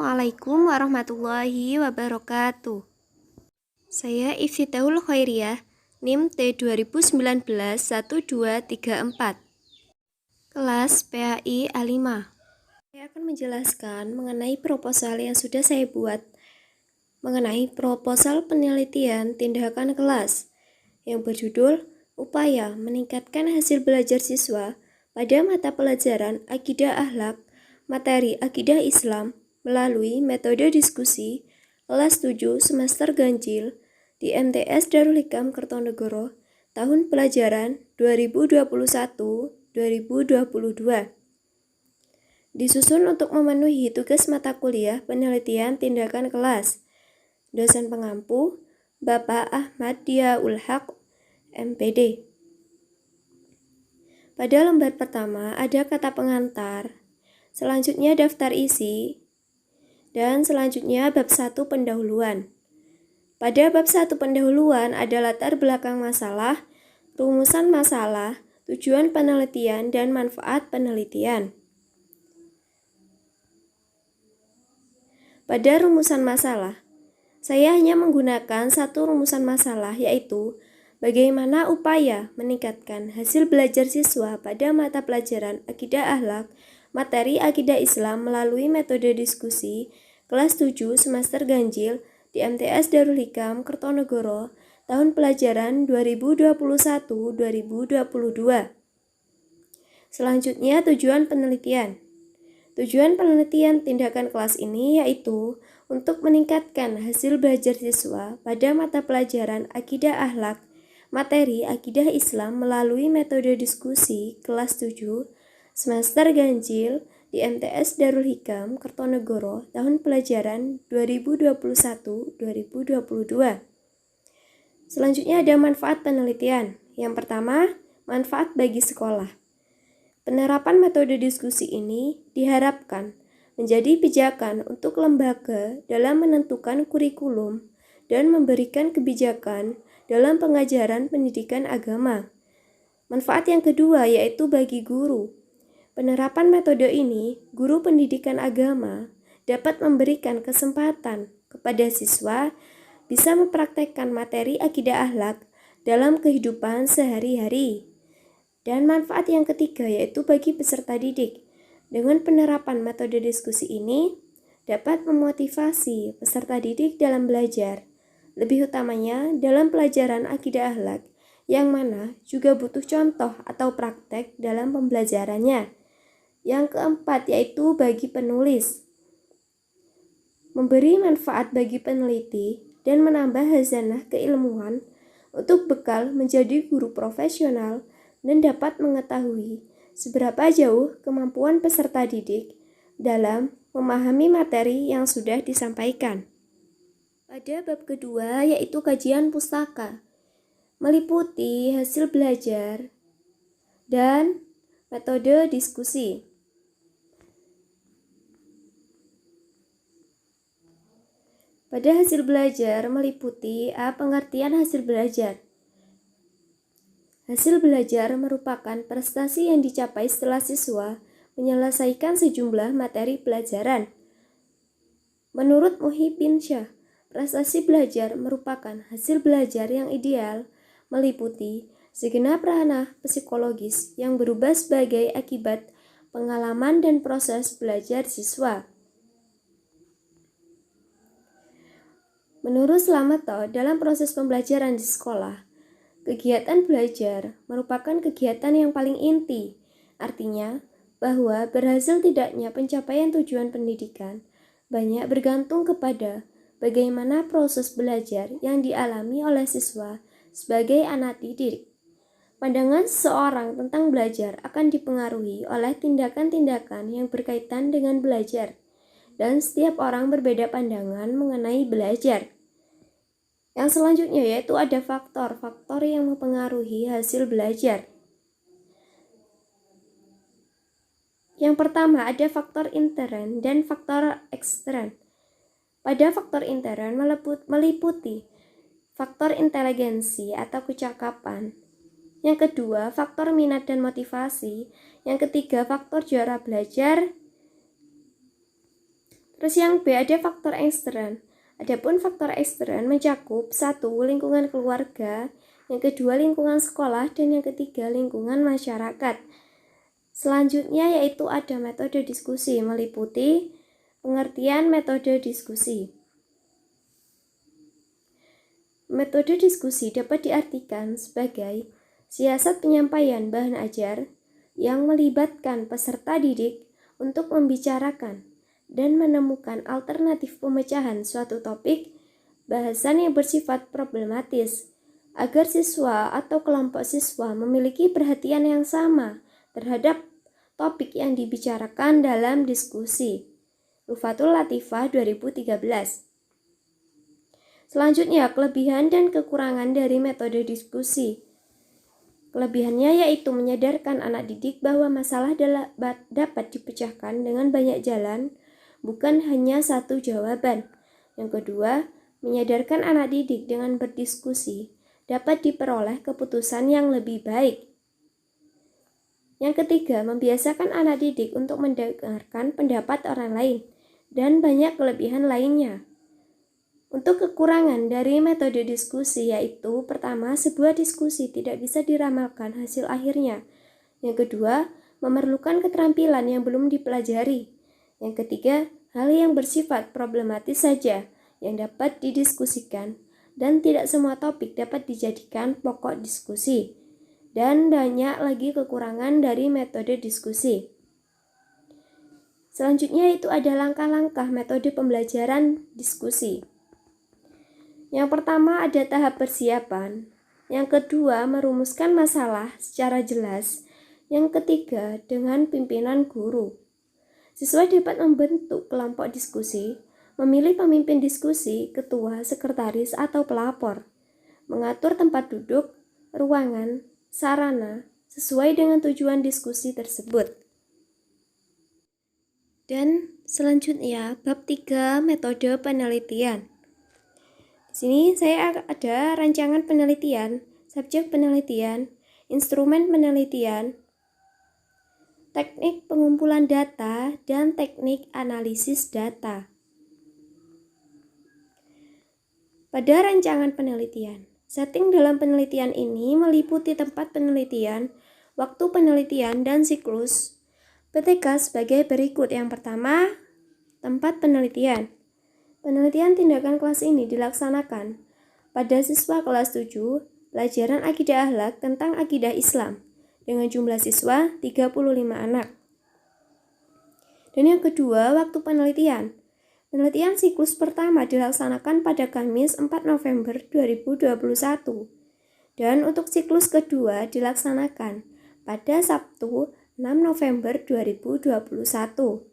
Assalamualaikum warahmatullahi wabarakatuh. Saya Iftitaul Khairiyah, NIM T2019-1234, kelas PAI A5. Saya akan menjelaskan mengenai proposal yang sudah saya buat, mengenai proposal penelitian tindakan kelas, yang berjudul Upaya Meningkatkan Hasil Belajar Siswa pada Mata Pelajaran Akidah Akhlak, Materi Akidah Islam, melalui metode diskusi kelas 7 semester ganjil di MTS Darul Hikam Kertonegoro tahun pelajaran 2021-2022. Disusun untuk memenuhi tugas mata kuliah penelitian tindakan kelas. Dosen pengampu Bapak Ahmad Diaul Haq, MPD. Pada lembar pertama ada kata pengantar, selanjutnya daftar isi, dan selanjutnya bab 1 pendahuluan. Pada bab 1 pendahuluan ada latar belakang masalah, rumusan masalah, tujuan penelitian, dan manfaat penelitian. Pada rumusan masalah, saya hanya menggunakan satu rumusan masalah, yaitu bagaimana upaya meningkatkan hasil belajar siswa pada mata pelajaran Akidah Akhlak, Materi Akidah Islam melalui metode diskusi kelas 7 semester ganjil di MTS Darul Hikam Kertonegoro tahun pelajaran 2021-2022. Selanjutnya tujuan penelitian. Tujuan penelitian tindakan kelas ini yaitu untuk meningkatkan hasil belajar siswa pada mata pelajaran Akidah Akhlak, Materi Akidah Islam melalui metode diskusi kelas 7 semester ganjil di MTS Darul Hikam Kertonegoro tahun pelajaran 2021-2022. Selanjutnya ada manfaat penelitian. Yang pertama, manfaat bagi sekolah. Penerapan metode diskusi ini diharapkan menjadi pijakan untuk lembaga dalam menentukan kurikulum dan memberikan kebijakan dalam pengajaran pendidikan agama. Manfaat yang kedua yaitu bagi guru. Penerapan metode ini, guru pendidikan agama dapat memberikan kesempatan kepada siswa bisa mempraktekkan materi akidah akhlak dalam kehidupan sehari-hari. Dan manfaat yang ketiga yaitu bagi peserta didik. Dengan penerapan metode diskusi ini dapat memotivasi peserta didik dalam belajar, lebih utamanya dalam pelajaran akidah akhlak, yang mana juga butuh contoh atau praktek dalam pembelajarannya. Yang keempat yaitu bagi penulis. Memberi manfaat bagi peneliti dan menambah khazanah keilmuan untuk bekal menjadi guru profesional dan dapat mengetahui seberapa jauh kemampuan peserta didik dalam memahami materi yang sudah disampaikan. Pada bab kedua yaitu kajian pustaka, meliputi hasil belajar dan metode diskusi. Pada hasil belajar meliputi pengertian hasil belajar. Hasil belajar merupakan prestasi yang dicapai setelah siswa menyelesaikan sejumlah materi pelajaran. Menurut Muhyiddin Syah, prestasi belajar merupakan hasil belajar yang ideal meliputi segenap ranah psikologis yang berubah sebagai akibat pengalaman dan proses belajar siswa. Menurut Slameto, dalam proses pembelajaran di sekolah, kegiatan belajar merupakan kegiatan yang paling inti, artinya bahwa berhasil tidaknya pencapaian tujuan pendidikan banyak bergantung kepada bagaimana proses belajar yang dialami oleh siswa sebagai anak didik. Pandangan seseorang tentang belajar akan dipengaruhi oleh tindakan-tindakan yang berkaitan dengan belajar, dan setiap orang berbeda pandangan mengenai belajar. Yang selanjutnya yaitu ada faktor-faktor yang mempengaruhi hasil belajar. Yang pertama ada faktor intern dan faktor ekstern. Pada faktor intern meliputi faktor inteligensi atau kecakapan. Yang kedua, faktor minat dan motivasi. Yang ketiga, faktor juara belajar. Terus yang B ada faktor ekstern. Adapun faktor ekstern mencakup 1. Lingkungan keluarga, yang kedua lingkungan sekolah, dan yang ketiga lingkungan masyarakat. Selanjutnya yaitu ada metode diskusi, meliputi pengertian metode diskusi. Metode diskusi dapat diartikan sebagai siasat penyampaian bahan ajar yang melibatkan peserta didik untuk membicarakan dan menemukan alternatif pemecahan suatu topik bahasan yang bersifat problematis agar siswa atau kelompok siswa memiliki perhatian yang sama terhadap topik yang dibicarakan dalam diskusi. Rufatul Latifah 2013. Selanjutnya, kelebihan dan kekurangan dari metode diskusi. Kelebihannya yaitu menyadarkan anak didik bahwa masalah dapat dipecahkan dengan banyak jalan, bukan hanya satu jawaban. Yang kedua, menyadarkan anak didik dengan berdiskusi dapat diperoleh keputusan yang lebih baik. Yang ketiga, membiasakan anak didik untuk mendengarkan pendapat orang lain dan banyak kelebihan lainnya. Untuk kekurangan dari metode diskusi yaitu pertama, sebuah diskusi tidak bisa diramalkan hasil akhirnya. Yang kedua, memerlukan keterampilan yang belum dipelajari. Yang ketiga, hal yang bersifat problematis saja yang dapat didiskusikan dan tidak semua topik dapat dijadikan pokok diskusi. Dan banyak lagi kekurangan dari metode diskusi. Selanjutnya itu ada langkah-langkah metode pembelajaran diskusi. Yang pertama ada tahap persiapan, yang kedua merumuskan masalah secara jelas, yang ketiga dengan pimpinan guru. Siswa dapat membentuk kelompok diskusi, memilih pemimpin diskusi, ketua, sekretaris, atau pelapor, mengatur tempat duduk, ruangan, sarana, sesuai dengan tujuan diskusi tersebut. Dan selanjutnya bab 3 metode penelitian. Di sini saya ada rancangan penelitian, subjek penelitian, instrumen penelitian, teknik pengumpulan data, dan teknik analisis data. Pada rancangan penelitian, setting dalam penelitian ini meliputi tempat penelitian, waktu penelitian, dan siklus PTK sebagai berikut. Yang pertama, tempat penelitian. Penelitian tindakan kelas ini dilaksanakan pada siswa kelas 7, pelajaran akidah akhlak tentang akidah Islam, dengan jumlah siswa 35 anak. Dan yang kedua, waktu penelitian. Penelitian siklus pertama dilaksanakan pada Kamis 4 November 2021. Dan untuk siklus kedua dilaksanakan pada Sabtu 6 November 2021.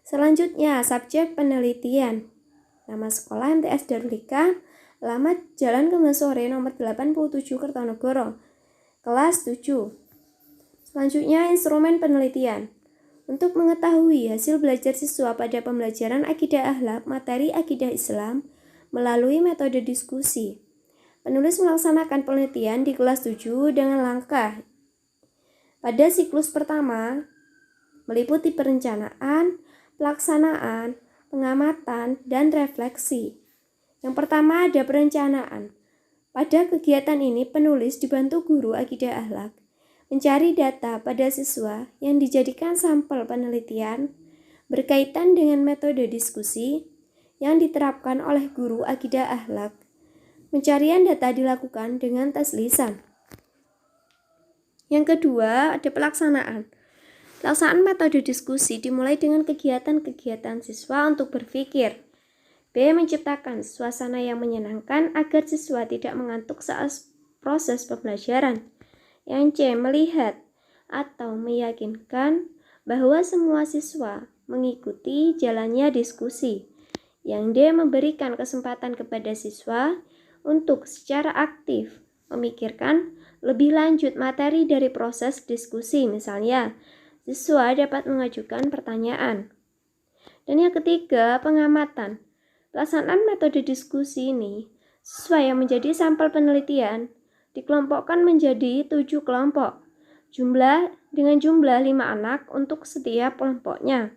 Selanjutnya, subjek penelitian. Nama sekolah MTS Darul Hikam, alamat Jalan Kembang Sore nomor 87 Kertonegoro, kelas 7. Selanjutnya, instrumen penelitian. Untuk mengetahui hasil belajar siswa pada pembelajaran akidah akhlak materi akidah Islam melalui metode diskusi, penulis melaksanakan penelitian di kelas 7 dengan langkah. Pada siklus pertama, meliputi perencanaan, pelaksanaan, pengamatan, dan refleksi. Yang pertama ada perencanaan. Pada kegiatan ini penulis dibantu guru akidah akhlak mencari data pada siswa yang dijadikan sampel penelitian berkaitan dengan metode diskusi yang diterapkan oleh guru akidah akhlak. Pencarian data dilakukan dengan tes lisan. Yang kedua ada pelaksanaan. Pelaksanaan metode diskusi dimulai dengan kegiatan-kegiatan siswa untuk berpikir. B. Menciptakan suasana yang menyenangkan agar siswa tidak mengantuk saat proses pembelajaran. Yang C. Melihat atau meyakinkan bahwa semua siswa mengikuti jalannya diskusi. Yang D. Memberikan kesempatan kepada siswa untuk secara aktif memikirkan lebih lanjut materi dari proses diskusi, misalnya siswa dapat mengajukan pertanyaan. Dan yang ketiga, pengamatan. Pelaksanaan metode diskusi ini, siswa yang menjadi sampel penelitian dikelompokkan menjadi 7 kelompok, dengan jumlah 5 anak untuk setiap kelompoknya.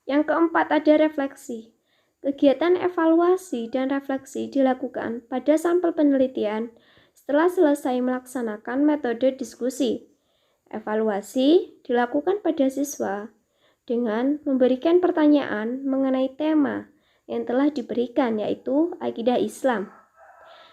Yang keempat ada refleksi. Kegiatan evaluasi dan refleksi dilakukan pada sampel penelitian setelah selesai melaksanakan metode diskusi. Evaluasi dilakukan pada siswa dengan memberikan pertanyaan mengenai tema yang telah diberikan, yaitu akidah Islam.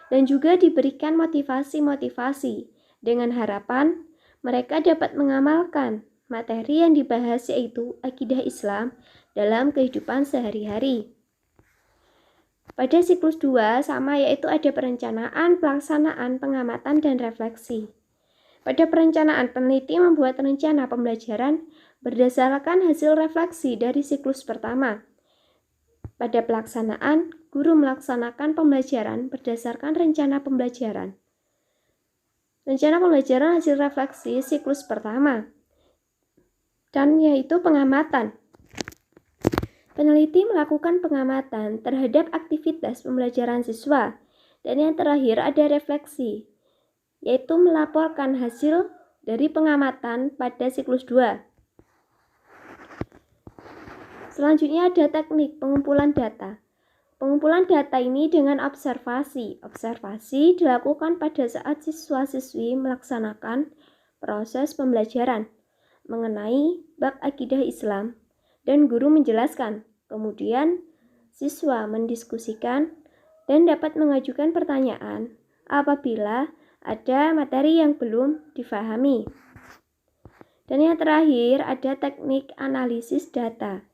Dan juga diberikan motivasi-motivasi dengan harapan mereka dapat mengamalkan materi yang dibahas, yaitu akidah Islam, dalam kehidupan sehari-hari. Pada siklus 2 sama, yaitu ada perencanaan, pelaksanaan, pengamatan, dan refleksi. Pada perencanaan, peneliti membuat rencana pembelajaran berdasarkan hasil refleksi dari siklus pertama. Pada pelaksanaan, guru melaksanakan pembelajaran berdasarkan rencana pembelajaran. Rencana pembelajaran hasil refleksi siklus pertama, dan yaitu pengamatan. Peneliti melakukan pengamatan terhadap aktivitas pembelajaran siswa. Dan yang terakhir ada refleksi, yaitu melaporkan hasil dari pengamatan pada siklus 2. Selanjutnya ada teknik pengumpulan data. Pengumpulan data ini dengan observasi. Observasi dilakukan pada saat siswa-siswi melaksanakan proses pembelajaran mengenai bab akidah Islam dan guru menjelaskan. Kemudian siswa mendiskusikan dan dapat mengajukan pertanyaan apabila ada materi yang belum difahami. Dan yang terakhir ada teknik analisis data.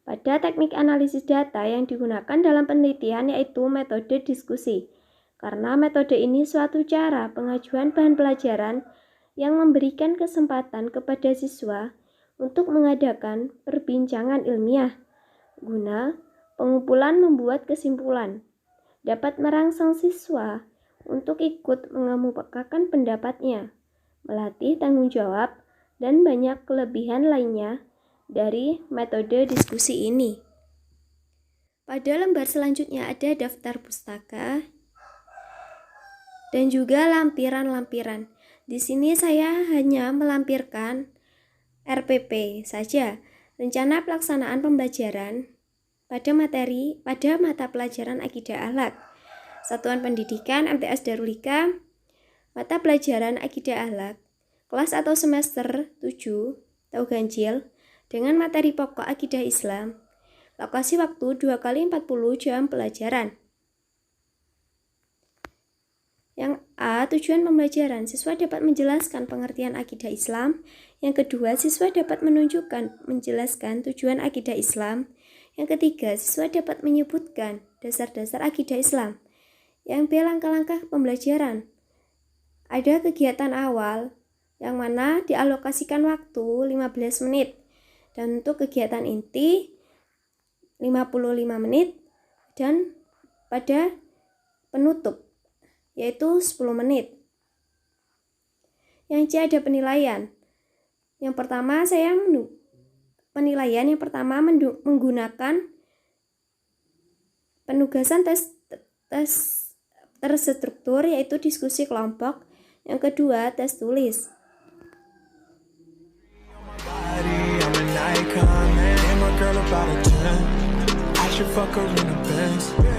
Pada teknik analisis data yang digunakan dalam penelitian yaitu metode diskusi. Karena metode ini suatu cara pengajuan bahan pelajaran yang memberikan kesempatan kepada siswa untuk mengadakan perbincangan ilmiah guna pengumpulan membuat kesimpulan, dapat merangsang siswa untuk ikut mengemukakan pendapatnya, melatih tanggung jawab, dan banyak kelebihan lainnya dari metode diskusi ini. Pada lembar selanjutnya ada daftar pustaka dan juga lampiran-lampiran. Di sini saya hanya melampirkan RPP saja, rencana pelaksanaan pembelajaran pada mata pelajaran akidah akhlak. Satuan Pendidikan MTS Darul Hikam, mata pelajaran akidah akhlak, kelas atau semester 7, tahu ganjil, dengan materi pokok akidah Islam. Lokasi waktu 2x40 jam pelajaran. Yang A, tujuan pembelajaran. Siswa dapat menjelaskan pengertian akidah Islam. Yang kedua, siswa dapat menjelaskan tujuan akidah Islam. Yang ketiga, siswa dapat menyebutkan dasar-dasar akidah Islam. Yang B, langkah-langkah pembelajaran. Ada kegiatan awal yang mana dialokasikan waktu 15 menit. Dan untuk kegiatan inti 55 menit dan pada penutup yaitu 10 menit. Yang C ada penilaian. Yang pertama menggunakan penugasan tes terstruktur yaitu diskusi kelompok. Yang kedua tes tulis. I should fuck her in the Benz.